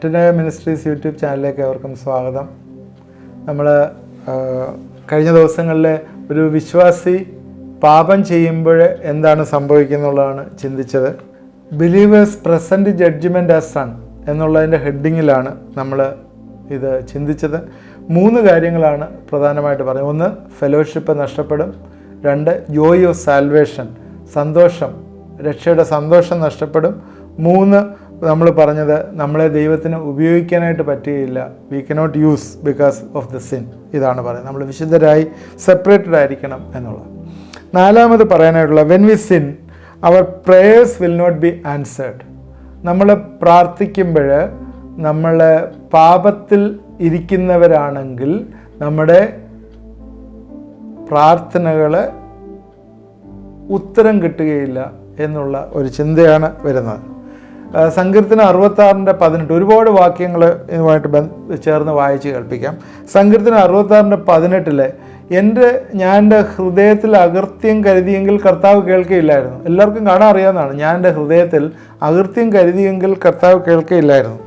മെറ്റന ministries YouTube ചാനലിലേക്ക് അവർക്കും സ്വാഗതം. നമ്മൾ കഴിഞ്ഞ ദിവസങ്ങളിൽ ഒരു വിശ്വാസി പാപം ചെയ്യുമ്പോൾ എന്താണ് സംഭവിക്കുന്നുള്ളതാണ് ചിന്തിച്ചത്. Believers present judgment as son എന്നുള്ളതിൻ്റെ ഹെഡിങ്ങിലാണ് നമ്മൾ ഇത് ചിന്തിച്ചത്. 3 കാര്യങ്ങളാണ് പ്രധാനമായിട്ട് പറയുന്നത്. 1, ഫെലോഷിപ്പ് നഷ്ടപ്പെടും. 2, ജോയ് ഓഫ് സാൽവേഷൻ, സന്തോഷം, രക്ഷയുടെ സന്തോഷം നഷ്ടപ്പെടും. 3, നമ്മൾ പറഞ്ഞത് നമ്മളെ ദൈവത്തിന് ഉപയോഗിക്കാനായിട്ട് പറ്റുകയില്ല. We cannot use because of the sin. ഇതാണ് പറയുന്നത്. നമ്മൾ വിശുദ്ധരായി സെപ്പറേറ്റഡ് ആയിരിക്കണം എന്നുള്ളത്. 4ാമത് പറയാനായിട്ടുള്ള when we sin our prayers will not be answered. നമ്മൾ പ്രാർത്ഥിക്കുമ്പോൾ നമ്മൾ പാപത്തിൽ ഇരിക്കുന്നവരാണെങ്കിൽ നമ്മുടെ പ്രാർത്ഥനകൾ ഉത്തരം കിട്ടുകയില്ല എന്നുള്ള ഒരു ചിന്തയാണ് വരുന്നത്. സങ്കീർത്തനം 66:18 ഒരുപാട് വാക്യങ്ങൾ ഇതുമായിട്ട് ചേർന്ന് വായിച്ച് കേൾപ്പിക്കാം. സങ്കീർത്തനം 66:18 ഞാൻ എൻ്റെ ഹൃദയത്തിൽ അകൃത്യം കരുതിയെങ്കിൽ കർത്താവ് കേൾക്കുകയില്ലായിരുന്നു. എല്ലാവർക്കും കാണാൻ അറിയാവുന്നതാണ്. ഞാൻ എൻ്റെ ഹൃദയത്തിൽ അകൃത്യം കരുതിയെങ്കിൽ കർത്താവ് കേൾക്കുകയില്ലായിരുന്നു.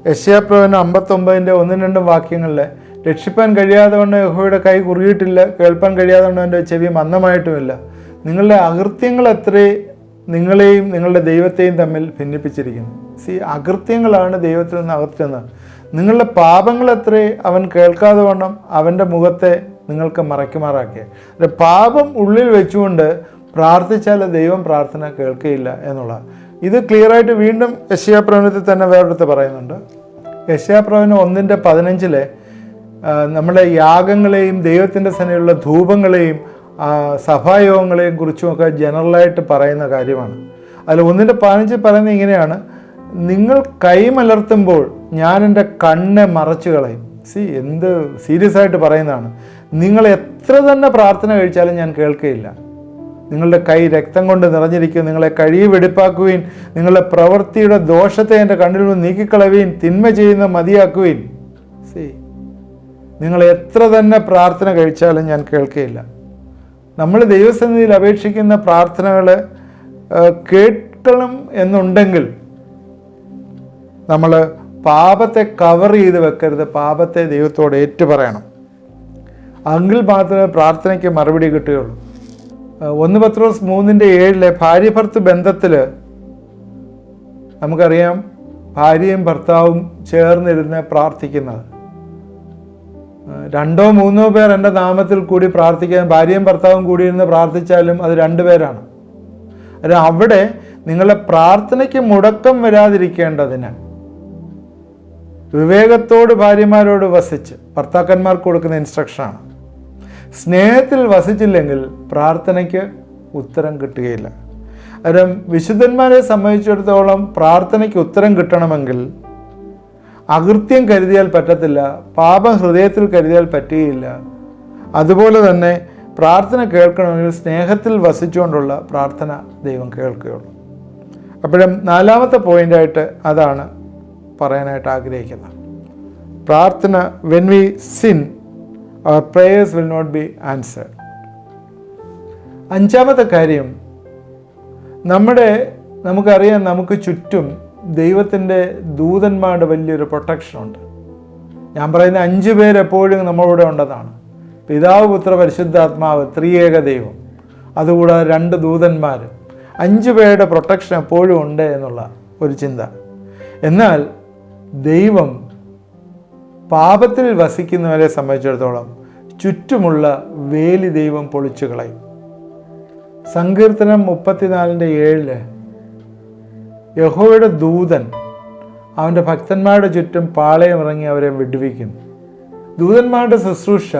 യെശയ്യാപ്രവചനം 59:1-2 വാക്യങ്ങളിൽ രക്ഷിപ്പാൻ കഴിയാതെ കൊണ്ട് യഹോവയുടെ കൈ കുറുകിയിട്ടില്ല, കേൾപ്പാൻ കഴിയാതെ കൊണ്ട് എൻ്റെ ചെവി മന്ദമായിട്ടുമില്ല. നിങ്ങളുടെ അകൃത്യങ്ങൾ എത്രേ നിങ്ങളെയും നിങ്ങളുടെ ദൈവത്തെയും തമ്മിൽ ഭിന്നിപ്പിച്ചിരിക്കുന്നു. അകൃത്യങ്ങളാണ് ദൈവത്തിൽ നിന്ന് അകറ്റുന്നത്. നിങ്ങളുടെ പാപങ്ങൾ എത്രേ അവൻ കേൾക്കാതെ വണ്ണം അവൻ്റെ മുഖത്തെ നിങ്ങൾക്ക് മറയ്ക്കുമാറാക്കിയ. പാപം ഉള്ളിൽ വെച്ചുകൊണ്ട് പ്രാർത്ഥിച്ചാൽ ദൈവം പ്രാർത്ഥന കേൾക്കുകയില്ല എന്നുള്ളത്. ഇത് ക്ലിയറായിട്ട് വീണ്ടും യെശയ്യാപ്രവചനത്തിൽ തന്നെ വേറെടുത്ത് പറയുന്നുണ്ട്. യെശയ്യാപ്രവചനം 1:15 നമ്മുടെ യാഗങ്ങളെയും ദൈവത്തിൻ്റെ സന്നിധിയിലുള്ള ധൂപങ്ങളെയും സഭായോഗങ്ങളെയും കുറിച്ചുമൊക്കെ ജനറലായിട്ട് പറയുന്ന കാര്യമാണ്. അതിൽ 1:15 പറയുന്നത് ഇങ്ങനെയാണ്: നിങ്ങൾ കൈമലർത്തുമ്പോൾ ഞാൻ എൻ്റെ കണ്ണ് മറച്ചു കളയും. എന്ത് സീരിയസ് ആയിട്ട് പറയുന്നതാണ്. നിങ്ങൾ എത്ര തന്നെ പ്രാർത്ഥന കഴിച്ചാലും ഞാൻ കേൾക്കുകയില്ല. നിങ്ങളുടെ കൈ രക്തം കൊണ്ട് നിറഞ്ഞിരിക്കും. നിങ്ങളെ കഴിവ് വെടിപ്പാക്കുവീൻ. നിങ്ങളുടെ പ്രവൃത്തിയുടെ ദോഷത്തെ എൻ്റെ കണ്ണിൽ നിന്ന് നീക്കിക്കളവീൻ. തിന്മ ചെയ്യുന്ന മതിയാക്കുവീൻ. നിങ്ങൾ എത്ര തന്നെ പ്രാർത്ഥന കഴിച്ചാലും ഞാൻ കേൾക്കുകയില്ല. നമ്മൾ ദൈവസന്നിധിയിൽ അപേക്ഷിക്കുന്ന പ്രാർത്ഥനകൾ കേൾക്കണം എന്നുണ്ടെങ്കിൽ നമ്മൾ പാപത്തെ കവർ ചെയ്ത് വെക്കരുത്. പാപത്തെ ദൈവത്തോട് ഏറ്റുപറയണം. എങ്കിൽ മാത്രമേ പ്രാർത്ഥനയ്ക്ക് മറുപടി കിട്ടുകയുള്ളൂ. 1 പത്രോസ് 3:7 ഭാര്യ ഭർത്തൃ ബന്ധത്തിൽ നമുക്കറിയാം, ഭാര്യയും ഭർത്താവും ചേർന്നിരുന്ന് പ്രാർത്ഥിക്കുന്നത്. 2 or 3 പേർ എൻ്റെ നാമത്തിൽ കൂടി പ്രാർത്ഥിക്കാൻ, ഭാര്യയും ഭർത്താവും കൂടി ഇരുന്ന് പ്രാർത്ഥിച്ചാലും അത് 2 പേരാണ്. അവിടെ നിങ്ങളുടെ പ്രാർത്ഥനയ്ക്ക് മുടക്കം വരാതിരിക്കേണ്ടതിന് വിവേകത്തോട് ഭാര്യമാരോട് വസിച്ച്, ഭർത്താക്കന്മാർക്ക് കൊടുക്കുന്ന ഇൻസ്ട്രക്ഷനാണ്. സ്നേഹത്തിൽ വസിച്ചില്ലെങ്കിൽ പ്രാർത്ഥനയ്ക്ക് ഉത്തരം കിട്ടുകയില്ല. അന്നേരം വിശുദ്ധന്മാരെ സംബന്ധിച്ചിടത്തോളം പ്രാർത്ഥനയ്ക്ക് ഉത്തരം കിട്ടണമെങ്കിൽ അകൃത്യം കരുതിയാൽ പറ്റത്തില്ല, പാപം ഹൃദയത്തിൽ കരുതിയാൽ പറ്റുകയില്ല. അതുപോലെ തന്നെ പ്രാർത്ഥന കേൾക്കണമെങ്കിൽ സ്നേഹത്തിൽ വസിച്ചുകൊണ്ടുള്ള പ്രാർത്ഥന ദൈവം കേൾക്കുകയുള്ളൂ. അപ്പോഴും 4ാമത്തെ പോയിൻ്റായിട്ട് അതാണ് പറയാനായിട്ട് ആഗ്രഹിക്കുന്നത്. പ്രാർത്ഥന, when we sin our prayers will not be answered. 5ാമത്തെ കാര്യം, നമുക്കറിയാം, നമുക്ക് ചുറ്റും ദൈവത്തിൻ്റെ ദൂതന്മാരുടെ വലിയൊരു പ്രൊട്ടക്ഷനുണ്ട്. ഞാൻ പറയുന്ന 5 പേരെപ്പോഴും നമ്മളിവിടെ ഉണ്ടെന്നാണ്. പിതാവ്, പുത്ര, പരിശുദ്ധാത്മാവ്, ത്രിയേക ദൈവം, അതുകൂടാതെ 2 ദൂതന്മാർ, 5 പേരുടെ പ്രൊട്ടക്ഷൻ എപ്പോഴും ഉണ്ട് എന്നുള്ള ഒരു ചിന്ത. എന്നാൽ ദൈവം പാപത്തിൽ വസിക്കുന്നവരെ സംബന്ധിച്ചിടത്തോളം ചുറ്റുമുള്ള വേലി ദൈവം പൊളിച്ചു കളയും. സങ്കീർത്തനം 34:7 യഹോവയുടെ ദൂതൻ അവൻ്റെ ഭക്തന്മാരുടെ ചുറ്റും പാളയമിറങ്ങി അവരെ വിടുവിക്കുന്നു. ദൂതന്മാരുടെ ശുശ്രൂഷ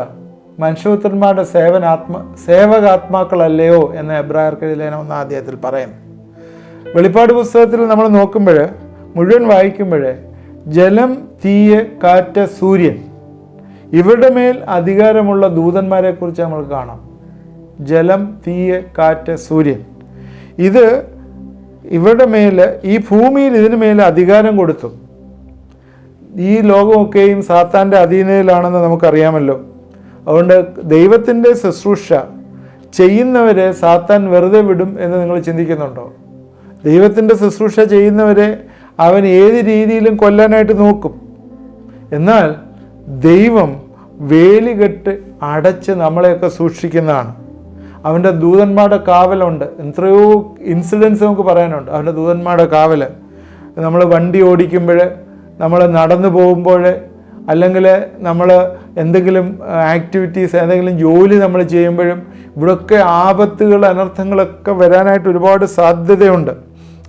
മനുഷ്യപുത്രന്മാരുടെ സേവകാത്മാക്കളല്ലയോ എന്ന് എബ്രായർക്ക് ലേഖനം 1-ാം അധ്യായത്തിൽ പറയുന്നു. വെളിപ്പാട് പുസ്തകത്തിൽ നമ്മൾ നോക്കുമ്പോൾ മുഴുവൻ വായിക്കുമ്പോൾ ജലം, തീയ്, കാറ്റ്, സൂര്യൻ, ഇവരുടെ മേൽ അധികാരമുള്ള ദൂതന്മാരെ കുറിച്ച് നമ്മൾ കാണാം. ജലം, തീയ്, കാറ്റ്, സൂര്യൻ, ഇത് ഇവരുടെ മേൽ, ഈ ഭൂമിയിൽ ഇതിനു മേൽ അധികാരം കൊടുത്തു. ഈ ലോകമൊക്കെയും സാത്താൻ്റെ അധീനതയിലാണെന്ന് നമുക്കറിയാമല്ലോ. അതുകൊണ്ട് ദൈവത്തിൻ്റെ ശുശ്രൂഷ ചെയ്യുന്നവരെ സാത്താൻ വെറുതെ വിടും എന്ന് നിങ്ങൾ ചിന്തിക്കുന്നുണ്ടോ? ദൈവത്തിൻ്റെ ശുശ്രൂഷ ചെയ്യുന്നവരെ അവൻ ഏത് രീതിയിലും കൊല്ലാനായിട്ട് നോക്കും. എന്നാൽ ദൈവം വേലികെട്ട് അടച്ച് നമ്മളെയൊക്കെ സൂക്ഷിക്കുന്നതാണ്. അവൻ്റെ ദൂതന്മാരുടെ കാവലുണ്ട്. എത്രയോ ഇൻസിഡൻസ് നമുക്ക് പറയാനുണ്ട്. അവൻ്റെ ദൂതന്മാരുടെ കാവൽ നമ്മൾ വണ്ടി ഓടിക്കുമ്പോൾ, നമ്മൾ നടന്നു പോകുമ്പോൾ, അല്ലെങ്കിൽ നമ്മൾ എന്തെങ്കിലും ആക്ടിവിറ്റീസ്, എന്തെങ്കിലും ജോലി നമ്മൾ ചെയ്യുമ്പോഴും ഇവിടെയൊക്കെ ആപത്തുകൾ, അനർത്ഥങ്ങളൊക്കെ വരാനായിട്ട് ഒരുപാട് സാധ്യതയുണ്ട്.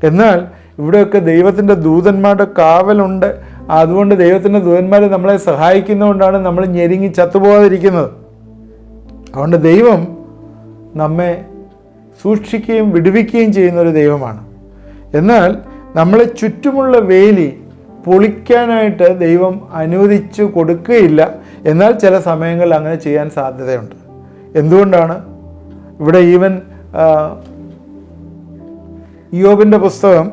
എന്നാൽ ഇവിടെയൊക്കെ ദൈവത്തിൻ്റെ ദൂതന്മാരുടെ കാവലുണ്ട്. അതുകൊണ്ട് ദൈവത്തിൻ്റെ ദൂതന്മാർ നമ്മളെ സഹായിക്കുന്നതുകൊണ്ടാണ് നമ്മൾ ഞെരുങ്ങി ചത്തുപോകാതിരിക്കുന്നത്. അതുകൊണ്ട് ദൈവം നമ്മെ സൂക്ഷിക്കുകയും വിടുവിക്കുകയും ചെയ്യുന്നൊരു ദൈവമാണ്. എന്നാൽ നമ്മളെ ചുറ്റുമുള്ള വേലി പൊളിക്കാനായിട്ട് ദൈവം അനുവദിച്ചു കൊടുക്കുകയില്ല. എന്നാൽ ചില സമയങ്ങളിൽ അങ്ങനെ ചെയ്യാൻ സാധ്യതയുണ്ട്. എന്തുകൊണ്ടാണ്? ഇവിടെ ഈവൻ ഇയ്യോബിൻ്റെ പുസ്തകം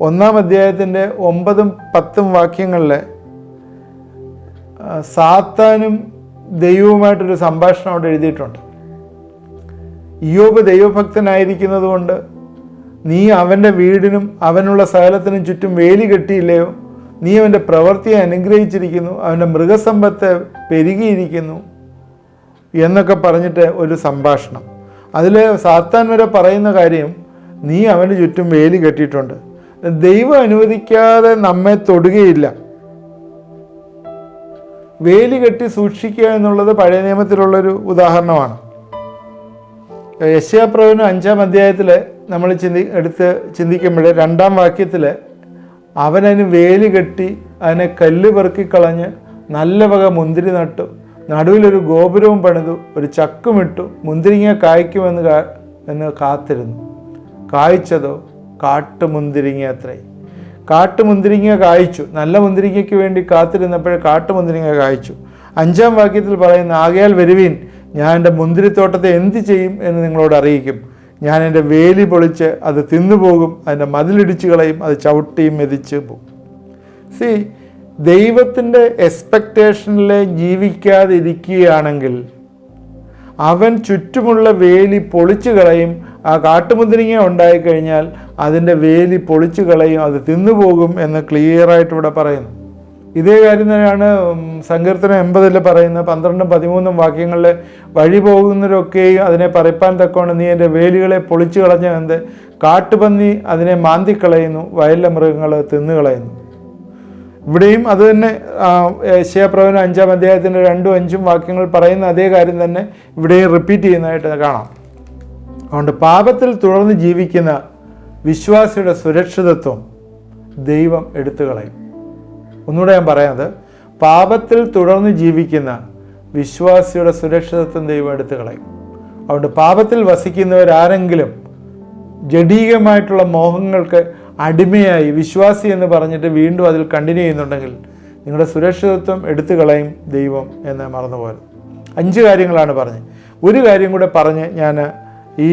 1-ാം അധ്യായത്തിൻ്റെ 9-10 വാക്യങ്ങളിൽ സാത്താനും ദൈവവുമായിട്ടൊരു സംഭാഷണം അവിടെ എഴുതിയിട്ടുണ്ട്. ഇയ്യോബ് ദൈവഭക്തനായിരിക്കുന്നത് കൊണ്ട് നീ അവൻ്റെ വീടിനും അവനുള്ള സകലത്തിനും ചുറ്റും വേലി കെട്ടിയില്ലയോ? നീ അവൻ്റെ പ്രവൃത്തിയെ അനുഗ്രഹിച്ചിരിക്കുന്നു, അവൻ്റെ മൃഗസമ്പത്ത് പെരുകിയിരിക്കുന്നു എന്നൊക്കെ പറഞ്ഞിട്ട് ഒരു സംഭാഷണം. അതിൽ സാത്താൻ വരെ പറയുന്ന കാര്യം, നീ അവൻ്റെ ചുറ്റും വേലി കെട്ടിയിട്ടുണ്ട്. ദൈവം അനുവദിക്കാതെ നമ്മെ തൊടുകയില്ല. വേലി കെട്ടി സൂക്ഷിക്കുക എന്നുള്ളത് പഴയ നിയമത്തിലുള്ളൊരു ഉദാഹരണമാണ്. യെശയ്യാപ്രവചനം 5-ാം അധ്യായത്തിൽ നമ്മൾ ചിന്തിക്കുമ്പോൾ 2-ാം വാക്യത്തിൽ അവനതിന് വേലി കെട്ടി അതിനെ കല്ല് പെറുക്കിക്കളഞ്ഞ് നല്ല വക മുന്തിരി നട്ടു, നടുവിലൊരു ഗോപുരവും പണിതു, ഒരു ചക്കുമിട്ടു, മുന്തിരിങ്ങ കായ്ക്കുമെന്ന് കാത്തിരുന്നു. കായ്ച്ചതോ കാട്ടുമുന്തിരിങ്ങ അത്രേ. കാട്ടുമുന്തിരിങ്ങ കായ്ച്ചു. നല്ല മുന്തിരിങ്ങയ്ക്ക് വേണ്ടി കാത്തിരുന്നപ്പോഴേ കാട്ടുമുന്തിരിങ്ങ കായ്ച്ചു. 5-ാം വാക്യത്തിൽ പറയുന്ന, ആകയാൽ വരുവീൻ, ഞാൻ എൻ്റെ മുന്തിരിത്തോട്ടത്തെ എന്ത് ചെയ്യും എന്ന് നിങ്ങളോട് അറിയിക്കും. ഞാൻ എൻ്റെ വേലി പൊളിച്ച് അത് തിന്നുപോകും, അതിൻ്റെ മതിലിടിച്ച് കളയും, അത് ചവിട്ടിയും മെതിച്ച് പോകും. ദൈവത്തിൻ്റെ എക്സ്പെക്റ്റേഷനിൽ ജീവിക്കാതിരിക്കുകയാണെങ്കിൽ അവൻ ചുറ്റുമുള്ള വേലി പൊളിച്ചു കളയും. ആ കാട്ടുമുന്തിരിങ്ങ ഉണ്ടായിക്കഴിഞ്ഞാൽ അതിൻ്റെ വേലി പൊളിച്ചു കളയും, അത് തിന്നുപോകും എന്ന് ക്ലിയറായിട്ട് ഇവിടെ പറയുന്നു. ഇതേ കാര്യം തന്നെയാണ് സങ്കീർത്തനം 80 പറയുന്ന 12-13 വാക്യങ്ങളിൽ, വഴി പോകുന്നവരൊക്കെയും അതിനെ പറിപ്പാൻ തക്കോണം നീ എൻ്റെ വേലികളെ പൊളിച്ചു കളഞ്ഞ എന്ത്, കാട്ടുപന്നി അതിനെ മാന്തിക്കളയുന്നു, വയലിലെ മൃഗങ്ങൾ തിന്നുകളയുന്നു. ഇവിടെയും അത് തന്നെ യെശയ്യാപ്രവചനം 5-ാം അധ്യായത്തിൻ്റെ 2-5 വാക്യങ്ങൾ പറയുന്ന അതേ കാര്യം തന്നെ ഇവിടെയും റിപ്പീറ്റ് ചെയ്യുന്നതായിട്ട് കാണാം. അതുകൊണ്ട് പാപത്തിൽ തുടർന്ന് ജീവിക്കുന്ന വിശ്വാസിയുടെ സുരക്ഷിതത്വം ദൈവം എടുത്തു കളയും. ഒന്നുകൂടെ ഞാൻ പറയാത്, പാപത്തിൽ തുടർന്ന് ജീവിക്കുന്ന വിശ്വാസിയുടെ സുരക്ഷിതത്വം ദൈവം എടുത്തു കളയും. അതുകൊണ്ട് പാപത്തിൽ വസിക്കുന്നവരാരെങ്കിലും ജഡീകമായിട്ടുള്ള മോഹങ്ങൾക്ക് അടിമയായി വിശ്വാസി എന്ന് പറഞ്ഞിട്ട് വീണ്ടും അതിൽ കണ്ടിന്യൂ ചെയ്യുന്നുണ്ടെങ്കിൽ നിങ്ങളുടെ സുരക്ഷിതത്വം എടുത്തു കളയും ദൈവം എന്ന് മറന്നുപോയത്. 5 കാര്യങ്ങളാണ് പറഞ്ഞത്. ഒരു കാര്യം കൂടെ പറഞ്ഞ് ഞാൻ ഈ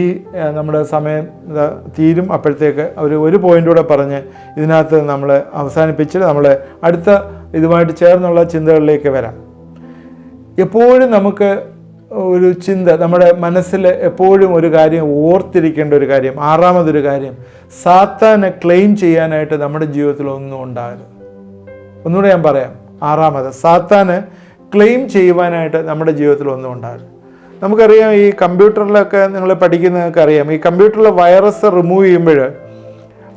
നമ്മുടെ സമയം തീരും. അപ്പോഴത്തേക്ക് ഒരു പോയിൻ്റ് കൂടെ പറഞ്ഞ് ഇതിനകത്ത് നമ്മൾ അവസാനിപ്പിച്ചിട്ട് നമ്മൾ അടുത്ത ഇതുമായിട്ട് ചേർന്നുള്ള ചിന്തകളിലേക്ക് വരാം. എപ്പോഴും നമുക്ക് ഒരു ചിന്ത നമ്മുടെ മനസ്സിൽ എപ്പോഴും ഒരു കാര്യം ഓർത്തിരിക്കേണ്ട ഒരു കാര്യം, 6-മതൊരു കാര്യം, സാത്താനെ ക്ലെയിം ചെയ്യാനായിട്ട് നമ്മുടെ ജീവിതത്തിൽ ഒന്നും ഉണ്ടാകരുത്. ഒന്നുകൂടെ ഞാൻ പറയാം, 6-മത്, സാത്താന് ക്ലെയിം ചെയ്യുവാനായിട്ട് നമ്മുടെ ജീവിതത്തിൽ ഒന്നും ഉണ്ടാകരുത്. നമുക്കറിയാം, ഈ കമ്പ്യൂട്ടറിലൊക്കെ നിങ്ങൾ പഠിക്കുന്നതൊക്കെ അറിയാം, ഈ കമ്പ്യൂട്ടറിലെ വൈറസ് റിമൂവ് ചെയ്യുമ്പോൾ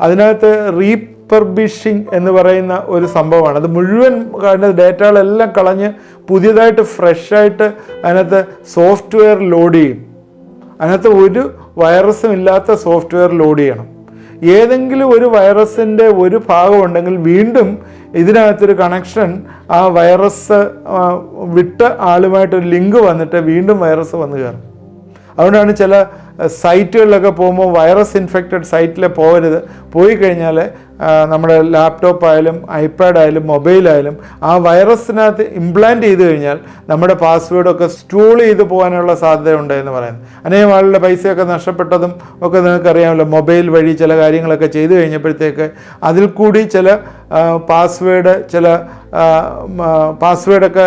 അതിനകത്ത് റീപർബിഷിങ് എന്ന് പറയുന്ന ഒരു സംഭവമാണ്. അത് മുഴുവൻ ഡേറ്റകളെല്ലാം കളഞ്ഞ് പുതിയതായിട്ട് ഫ്രഷായിട്ട് അതിനകത്ത് സോഫ്റ്റ്വെയർ ലോഡ് ചെയ്യും. അതിനകത്ത് ഒരു വൈറസും ഇല്ലാത്ത സോഫ്റ്റ്വെയർ ലോഡ് ചെയ്യണം. ഏതെങ്കിലും ഒരു വൈറസിൻ്റെ ഒരു ഭാഗം ഉണ്ടെങ്കിൽ വീണ്ടും ഇതിനകത്തൊരു കണക്ഷൻ, ആ വൈറസ് വിട്ട ആളുമായിട്ടൊരു ലിങ്ക് വന്നിട്ട് വീണ്ടും വൈറസ് വന്ന് കയറും. അതുകൊണ്ടാണ് ചില സൈറ്റുകളിലൊക്കെ പോകുമ്പോൾ വൈറസ് ഇൻഫെക്റ്റഡ് സൈറ്റിൽ പോകരുത്. പോയി കഴിഞ്ഞാൽ നമ്മുടെ ലാപ്ടോപ്പ് ആയാലും ഐപാഡ് ആയാലും മൊബൈലായാലും ആ വൈറസിനകത്ത് ഇംപ്ലാന്റ് ചെയ്ത് കഴിഞ്ഞാൽ നമ്മുടെ പാസ്വേഡൊക്കെ സ്റ്റോൾ ചെയ്ത് പോകാനുള്ള സാധ്യതയുണ്ട് എന്ന് പറയുന്നത്. അനേകം ആളുടെ പൈസയൊക്കെ നഷ്ടപ്പെട്ടതും ഒക്കെ നിങ്ങൾക്കറിയാമല്ലോ. മൊബൈൽ വഴി ചില കാര്യങ്ങളൊക്കെ ചെയ്തു കഴിഞ്ഞപ്പോഴത്തേക്ക് അതിൽ കൂടി ചില പാസ്വേഡൊക്കെ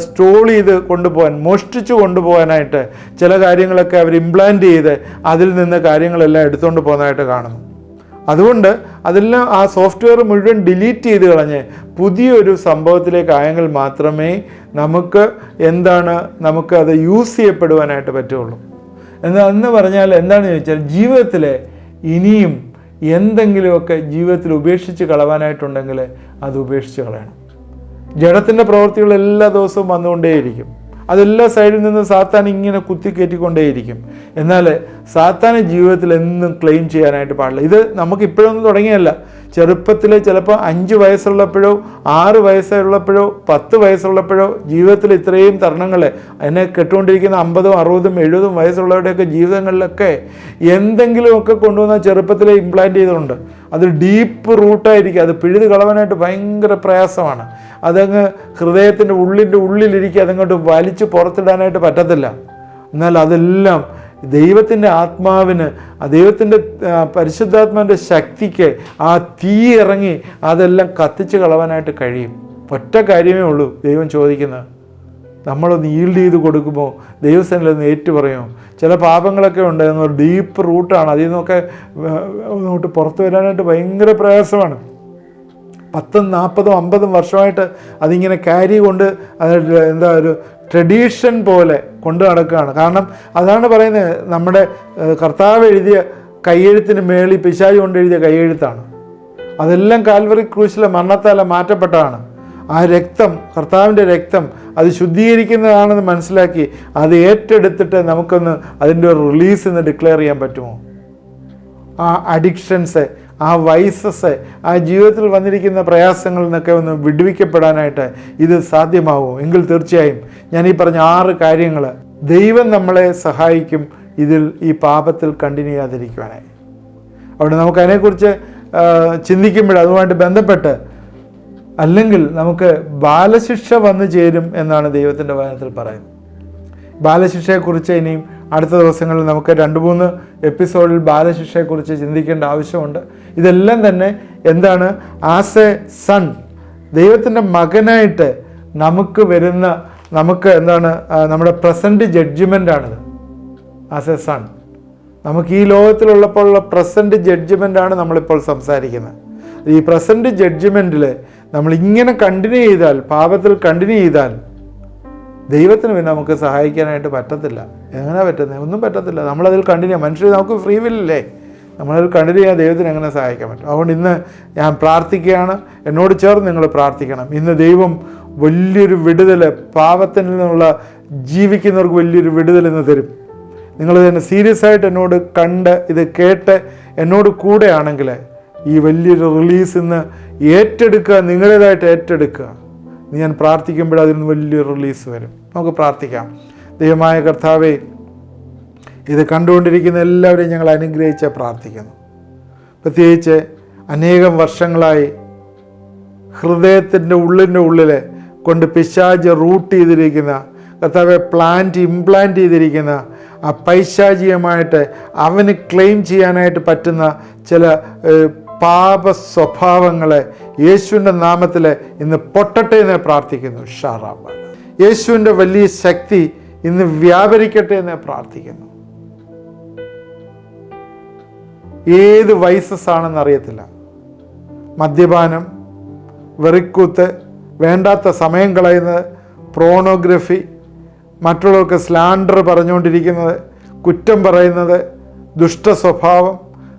സ്റ്റോൾ ചെയ്ത് കൊണ്ടുപോകാൻ, മോഷ്ടിച്ച് കൊണ്ടുപോകാനായിട്ട് ചില കാര്യങ്ങളൊക്കെ അവർ ഇംപ്ലാന്റ് ചെയ്ത് അതിൽ നിന്ന് കാര്യങ്ങളെല്ലാം എടുത്തുകൊണ്ട് പോകുന്നതായിട്ട് കാണുന്നു. അതുകൊണ്ട് അതെല്ലാം ആ സോഫ്റ്റ്വെയർ മുഴുവൻ ഡിലീറ്റ് ചെയ്ത് കളഞ്ഞ് പുതിയൊരു സംഭവത്തിലേക്ക് ആയെങ്കിൽ മാത്രമേ നമുക്ക് നമുക്ക് അത് യൂസ് ചെയ്യപ്പെടുവാനായിട്ട് പറ്റുള്ളൂ. എന്ന് പറഞ്ഞാൽ എന്താണെന്ന് ചോദിച്ചാൽ, ജീവിതത്തിൽ ഇനിയും എന്തെങ്കിലുമൊക്കെ ജീവിതത്തിൽ ഉപേക്ഷിച്ച് കളവാനായിട്ടുണ്ടെങ്കിൽ അത് ഉപേക്ഷിച്ച് കളയണം. ജഡത്തിൻ്റെ പ്രവൃത്തികൾ എല്ലാ ദിവസവും വന്നുകൊണ്ടേയിരിക്കും. അതെല്ലാ സൈഡിൽ നിന്ന് സാത്താൻ ഇങ്ങനെ കുത്തിക്കയറ്റിക്കൊണ്ടേയിരിക്കും. എന്നാൽ സാത്താൻ ജീവിതത്തിൽ എന്നും ക്ലെയിം ചെയ്യാനായിട്ട് പാടില്ല. ഇത് നമുക്ക് ഇപ്പോഴൊന്നും തുടങ്ങിയല്ല. ചെറുപ്പത്തിൽ ചിലപ്പോൾ 5 വയസ്സുള്ളപ്പോഴോ 6 വയസ്സുള്ളപ്പോഴോ 10 വയസ്സുള്ളപ്പോഴോ ജീവിതത്തിൽ ഇത്രയും തരുണങ്ങൾ എന്നെ കെട്ടുകൊണ്ടിരിക്കുന്ന 50, 60, 70 വയസ്സുള്ളവരുടെയൊക്കെ ജീവിതങ്ങളിലൊക്കെ എന്തെങ്കിലുമൊക്കെ കൊണ്ടുവന്ന ചെറുപ്പത്തിലെ ഇംപ്ലാന്റ് ചെയ്തിട്ടുണ്ട്. അത് ഡീപ്പ് റൂട്ടായിരിക്കും. അത് പിഴുത് കളവാനായിട്ട് ഭയങ്കര പ്രയാസമാണ്. അതങ്ങ് ഹൃദയത്തിൻ്റെ ഉള്ളിലിരിക്കുക, അതങ്ങോട്ട് വലിച്ച് പുറത്തിടാനായിട്ട് പറ്റത്തില്ല. എന്നാൽ അതെല്ലാം ദൈവത്തിൻ്റെ ആത്മാവിന്, ദൈവത്തിൻ്റെ പരിശുദ്ധാത്മാവിൻ്റെ ശക്തിക്ക് ആ തീ ഇറങ്ങി അതെല്ലാം കത്തിച്ച് കളവാനായിട്ട് കഴിയും. ഒറ്റ കാര്യമേ ഉള്ളൂ ദൈവം ചോദിക്കുന്നത്. നമ്മളൊന്ന് ഈൽഡ് ചെയ്ത് കൊടുക്കുമോ, ദൈവസന്നിധിയിൽ ഏറ്റു പറയുമോ? ചില പാപങ്ങളൊക്കെ ഉണ്ട്, ഡീപ്പ് റൂട്ടാണ്. അതിൽ നിന്നൊക്കെ അങ്ങോട്ട് പുറത്തു വരാനായിട്ട് ഭയങ്കര പ്രയാസമാണ്. 10, 40, 50 വർഷമായിട്ട് അതിങ്ങനെ ക്യാരി കൊണ്ട് ഒരു ട്രഡീഷൻ പോലെ കൊണ്ട് നടക്കുകയാണ്. കാരണം അതാണ് പറയുന്നത്, നമ്മുടെ കർത്താവ് എഴുതിയ കയ്യെഴുത്തിന് മേളിൽ പിശാച് കൊണ്ട് എഴുതിയ കയ്യെഴുത്താണ്. അതെല്ലാം കാൽവറി ക്രൂശിലെ മരണത്താൽ മാറ്റപ്പെട്ടതാണ്. ആ രക്തം, കർത്താവിൻ്റെ രക്തം, അത് ശുദ്ധീകരിക്കുന്നതാണെന്ന് മനസ്സിലാക്കി അത് ഏറ്റെടുത്തിട്ട് നമുക്കൊന്ന് അതിൻ്റെ ഒരു റിലീസ് എന്ന് ഡിക്ലെയർ ചെയ്യാൻ പറ്റുമോ? ആ അഡിക്ഷൻസ്, ആ വൈസസ്, ആ ജീവിതത്തിൽ വന്നിരിക്കുന്ന പ്രയാസങ്ങളിൽ നിന്നൊക്കെ ഒന്ന് വിടുവിക്കപ്പെടാനായിട്ട് ഇത് സാധ്യമാവുമോ? എങ്കിൽ തീർച്ചയായും ഞാൻ ഈ പറഞ്ഞ 6 കാര്യങ്ങൾ ദൈവം നമ്മളെ സഹായിക്കും ഈ പാപത്തിൽ കണ്ടിന്യൂ ചെയ്യാതിരിക്കുവാനായി. അവിടെ നമുക്ക് അതിനെക്കുറിച്ച് ചിന്തിക്കുമ്പോൾ അതുമായിട്ട് ബന്ധപ്പെട്ട് അല്ലെങ്കിൽ നമുക്ക് ബാലശിക്ഷ വന്നു ചേരും എന്നാണ് ദൈവത്തിൻ്റെ വചനത്തിൽ പറയുന്നത്. ബാലശിക്ഷയെക്കുറിച്ച് ഇനിയും അടുത്ത ദിവസങ്ങളിൽ നമുക്ക് 2-3 എപ്പിസോഡിൽ ബാലശിക്ഷയെക്കുറിച്ച് ചിന്തിക്കേണ്ട ആവശ്യമുണ്ട്. ഇതെല്ലാം തന്നെ ആസ് എ സൺ, ദൈവത്തിൻ്റെ മകനായിട്ട് നമുക്ക് വരുന്ന നമ്മുടെ പ്രസൻറ്റ് ജഡ്ജ്മെൻ്റാണിത്. ആസ് എ സൺ നമുക്ക് ഈ ലോകത്തിലുള്ളപ്പോഴുള്ള പ്രസൻറ്റ് ജഡ്ജ്മെൻ്റാണ് നമ്മളിപ്പോൾ സംസാരിക്കുന്നത്. ഈ പ്രസൻറ്റ് ജഡ്ജ്മെൻറ്റിൽ നമ്മളിങ്ങനെ കണ്ടിന്യൂ ചെയ്താൽ, പാപത്തിൽ കണ്ടിന്യൂ ചെയ്താൽ ദൈവത്തിന് പിന്നെ നമുക്ക് സഹായിക്കാനായിട്ട് പറ്റത്തില്ല. എങ്ങനെ പറ്റുന്നത്? ഒന്നും പറ്റത്തില്ല. നമ്മളതിൽ കണ്ടിന്യൂ, മനുഷ്യർ നമുക്ക് ഫ്രീ വില്ലേ, നമ്മളതിൽ കണ്ടിന്യൂ ചെയ്യാൻ ദൈവത്തിന് എങ്ങനെ സഹായിക്കാൻ പറ്റും? അതുകൊണ്ട് ഇന്ന് ഞാൻ പ്രാർത്ഥിക്കുകയാണ്, എന്നോട് ചേർന്ന് നിങ്ങൾ പ്രാർത്ഥിക്കണം. ഇന്ന് ദൈവം വലിയൊരു വിടുതൽ, പാപത്തിൽ നിന്നുള്ള ജീവിക്കുന്നവർക്ക് വലിയൊരു വിടുതൽ ഇന്ന് തരും. നിങ്ങൾ തന്നെ സീരിയസ് ആയിട്ട് എന്നോട് കണ്ട് ഇത് കേട്ട് എന്നോട് കൂടെയാണെങ്കിൽ ഈ വലിയൊരു റിലീസ് ഇന്ന് ഏറ്റെടുക്കുക, നിങ്ങളുടേതായിട്ട് ഏറ്റെടുക്കുക. ഞാൻ പ്രാർത്ഥിക്കുമ്പോൾ അതിൽ നിന്ന് വലിയൊരു റിലീസ് വരും. നമുക്ക് പ്രാർത്ഥിക്കാം. ദൈവമായ കർത്താവേ, ഇത് കണ്ടുകൊണ്ടിരിക്കുന്ന എല്ലാവരെയും ഞങ്ങൾ അനുഗ്രഹിച്ച് പ്രാർത്ഥിക്കുന്നു. പ്രത്യേകിച്ച് അനേകം വർഷങ്ങളായി ഹൃദയത്തിൻ്റെ ഉള്ളിൽ കൊണ്ട് പിശാച് റൂട്ട് ചെയ്തിരിക്കുന്ന, കർത്താവെ ഇംപ്ലാന്റ് ചെയ്തിരിക്കുന്ന ആ പൈശാചികമായിട്ട് അവന് ക്ലെയിം ചെയ്യാനായിട്ട് പറ്റുന്ന ചില പാപ സ്വഭാവങ്ങളെ യേശുവിൻ്റെ നാമത്തിൽ ഇന്ന് പൊട്ടട്ടെ എന്ന് പ്രാർത്ഥിക്കുന്നു. ഷാറാബ, യേശുവിൻ്റെ വലിയ ശക്തി ഇന്ന് വ്യാപരിക്കട്ടെ എന്ന് പ്രാർത്ഥിക്കുന്നു. ഏത് വൈസസ് ആണെന്ന് അറിയത്തില്ല. മദ്യപാനം, വെറിക്കൂത്ത്, വേണ്ടാത്ത സമയം കളയുന്നത്, പ്രോണോഗ്രഫി, മറ്റുള്ളവർക്ക് സ്ലാൻഡർ പറഞ്ഞുകൊണ്ടിരിക്കുന്നത്, കുറ്റം പറയുന്നത്, ദുഷ്ട സ്വഭാവം,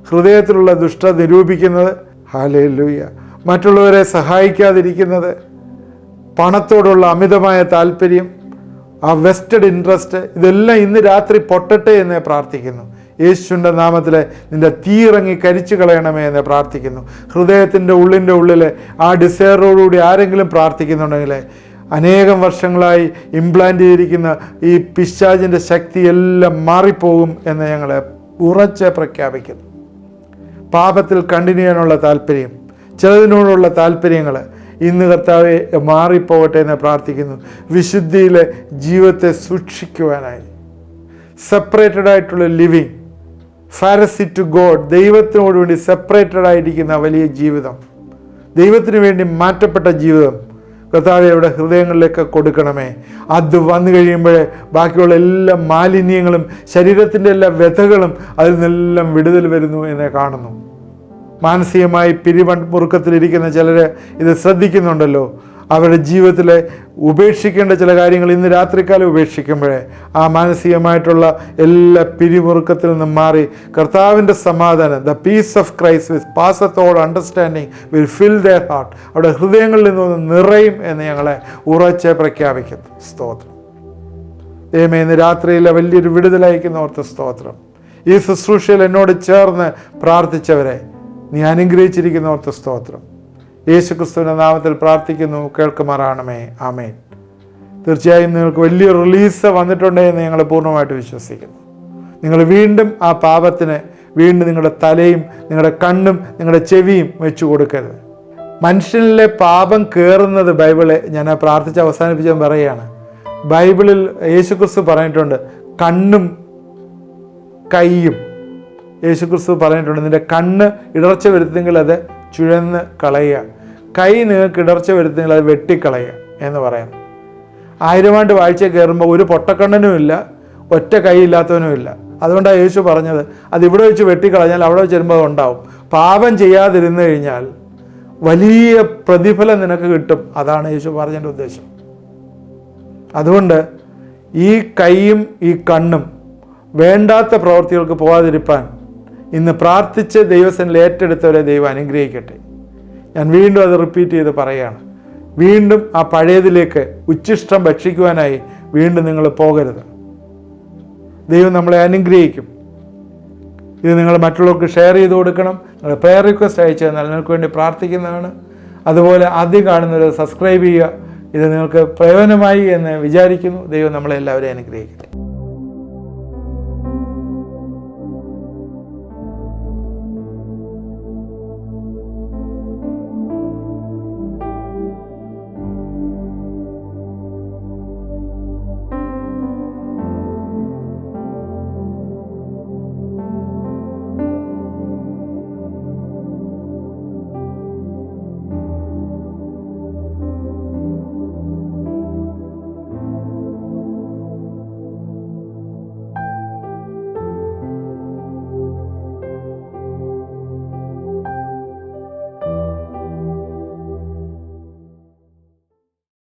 ഹൃദയത്തിലുള്ള ദുഷ്ട നിരൂപിക്കുന്നത്, ഹല്ലേലൂയ, മറ്റുള്ളവരെ സഹായിക്കാതിരിക്കുന്നത്, പണത്തോടുള്ള അമിതമായ താല്പര്യം, ആ വെസ്റ്റഡ് ഇൻട്രസ്റ്റ്, ഇതെല്ലാം ഇന്ന് രാത്രി പൊട്ടട്ടെ എന്ന് പ്രാർത്ഥിക്കുന്നു. യേശുവിൻ്റെ നാമത്തിൽ നിൻ്റെ തീയിറങ്ങി കരിച്ചു കളയണമേ എന്ന് പ്രാർത്ഥിക്കുന്നു. ഹൃദയത്തിൻ്റെ ഉള്ളിൽ ആ ഡിസയറോടുകൂടി ആരെങ്കിലും പ്രാർത്ഥിക്കുന്നുണ്ടെങ്കിൽ അനേകം വർഷങ്ങളായി ഇംപ്ലാന്റ് ചെയ്തിരിക്കുന്ന ഈ പിശാചിൻ്റെ ശക്തി എല്ലാം മാറിപ്പോകും എന്ന് ഞങ്ങൾ ഉറച്ച് പ്രഖ്യാപിക്കുന്നു. പാപത്തിൽ കണ്ടിന്യൂ ചെയ്യാനുള്ള താല്പര്യം, ചിലതിനോടുള്ള താല്പര്യങ്ങൾ ഇന്ന് കർത്താവെ മാറിപ്പോകട്ടെ എന്ന് പ്രാർത്ഥിക്കുന്നു. വിശുദ്ധിയിലെ ജീവിതത്തെ സൂക്ഷിക്കുവാനായി സെപ്പറേറ്റഡ് ആയിട്ടുള്ള ലിവിങ്, ഫാരസി ടു ഗോഡ്, ദൈവത്തിനോട് വേണ്ടി സെപ്പറേറ്റഡ് ആയിരിക്കുന്ന വലിയ ജീവിതം, ദൈവത്തിന് വേണ്ടി മാറ്റപ്പെട്ട ജീവിതം കർത്താവെ അവിടെ ഹൃദയങ്ങളിലേക്ക് കൊടുക്കണമേ. അത് വന്നു കഴിയുമ്പോൾ ബാക്കിയുള്ള എല്ലാ മാലിന്യങ്ങളും ശരീരത്തിൻ്റെ എല്ലാ വ്യഥകളും അതിൽ നിന്നെല്ലാം വിടുതൽ വരുന്നു എന്ന് കാണുന്നു. മാനസികമായി പിരിമുറുക്കത്തിലിരിക്കുന്ന ചിലർ ഇത് ശ്രദ്ധിക്കുന്നുണ്ടല്ലോ. അവരുടെ ജീവിതത്തിലെ ഉപേക്ഷിക്കേണ്ട ചില കാര്യങ്ങൾ ഇന്ന് രാത്രിക്കാലം ഉപേക്ഷിക്കുമ്പോഴേ ആ മാനസികമായിട്ടുള്ള എല്ലാ പിരിമുറുക്കത്തിൽ നിന്നും മാറി കർത്താവിൻ്റെ സമാധാനം, the peace of Christ with passeth all understanding will fill their heart, അവിടെ ഹൃദയങ്ങളിൽ നിന്നൊന്ന് നിറയും എന്ന് ഞങ്ങളെ ഉറച്ച് പ്രഖ്യാപിക്കുന്നു. സ്തോത്രം. ദൈവമേ, ഇന്ന് രാത്രിയിലെ വലിയൊരു വിടുതലയക്കുന്ന ഓർത്ത് സ്തോത്രം. ഈ ശുശ്രൂഷയിൽ എന്നോട് ചേർന്ന് പ്രാർത്ഥിച്ചവരെ നീ അനുഗ്രഹിച്ചിരിക്കുന്ന ഓർത്ത് സ്തോത്രം. യേശുക്രിസ്തുവിൻ്റെ നാമത്തിൽ പ്രാർത്ഥിക്കുന്നു, കേൾക്കുമാറാണമേ. ആമേൻ. തീർച്ചയായും നിങ്ങൾക്ക് വലിയൊരു റിലീസ് വന്നിട്ടുണ്ട് എന്ന് ഞങ്ങൾ പൂർണ്ണമായിട്ട് വിശ്വസിക്കുന്നു. നിങ്ങൾ വീണ്ടും ആ പാപത്തിന് വീണ്ടും നിങ്ങളുടെ തലയും നിങ്ങളുടെ കണ്ണും നിങ്ങളുടെ ചെവിയും വെച്ചു കൊടുക്കരുത്. മനുഷ്യനിലെ പാപം കയറുന്നത് ബൈബിളെ ഞാൻ പ്രാർത്ഥിച്ച് അവസാനിപ്പിച്ചാൽ പറയുകയാണ്. ബൈബിളിൽ യേശുക്രിസ്തു പറഞ്ഞിട്ടുണ്ട്, കണ്ണും കൈയും. യേശുക്രിസ്തു പറഞ്ഞിട്ടുണ്ട്, നിന്റെ കണ്ണ് ഇടർച്ച വരുത്തെങ്കിൽ അത് ചുഴന്ന് കളയുക, കൈ നിങ്ങൾക്ക് ഇടർച്ച വരുത്തെങ്കിൽ അത് വെട്ടിക്കളയുക എന്ന് പറയുന്നു. 1000 ആണ്ട് വാഴ്ച കയറുമ്പോൾ ഒരു പൊട്ടക്കണ്ണനും ഇല്ല, ഒറ്റ കൈ ഇല്ലാത്തവനും ഇല്ല. അതുകൊണ്ടാണ് യേശു പറഞ്ഞത്, അത് ഇവിടെ വെച്ച് വെട്ടിക്കളഞ്ഞാൽ അവിടെ വെച്ച് വരുമ്പോൾ അത് ഉണ്ടാവും. പാപം ചെയ്യാതിരുന്നു കഴിഞ്ഞാൽ വലിയ പ്രതിഫലം നിനക്ക് കിട്ടും. അതാണ് യേശു പറഞ്ഞതിൻ്റെ ഉദ്ദേശം. അതുകൊണ്ട് ഈ കൈയും ഈ കണ്ണും വേണ്ടാത്ത പ്രവൃത്തികൾക്ക് പോകാതിരിപ്പാൻ ഇന്ന് പ്രാർത്ഥിച്ച് ദൈവസന്നിധിയിൽ ഏറ്റെടുത്തവരെ ദൈവം അനുഗ്രഹിക്കട്ടെ. ഞാൻ വീണ്ടും അത് റിപ്പീറ്റ് ചെയ്ത് പറയുകയാണ്. വീണ്ടും ആ പഴയതിലേക്ക് ഉച്ഛിഷ്ടം ഭക്ഷിക്കുവാനായി വീണ്ടും നിങ്ങൾ പോകരുത്. ദൈവം നമ്മളെ അനുഗ്രഹിക്കും. ഇത് നിങ്ങൾ മറ്റുള്ളവർക്ക് ഷെയർ ചെയ്ത് കൊടുക്കണം. നിങ്ങൾ പ്രയർ റിക്വസ്റ്റ് അയച്ചു തന്നാൽ നിങ്ങൾക്ക് വേണ്ടി പ്രാർത്ഥിക്കുന്നതാണ്. അതുപോലെ ആദ്യം കാണുന്നവർ സബ്സ്ക്രൈബ് ചെയ്യുക. ഇത് നിങ്ങൾക്ക് പ്രയോജനമായി എന്ന് വിചാരിക്കുന്നു. ദൈവം നമ്മളെ എല്ലാവരെയും അനുഗ്രഹിക്കട്ടെ.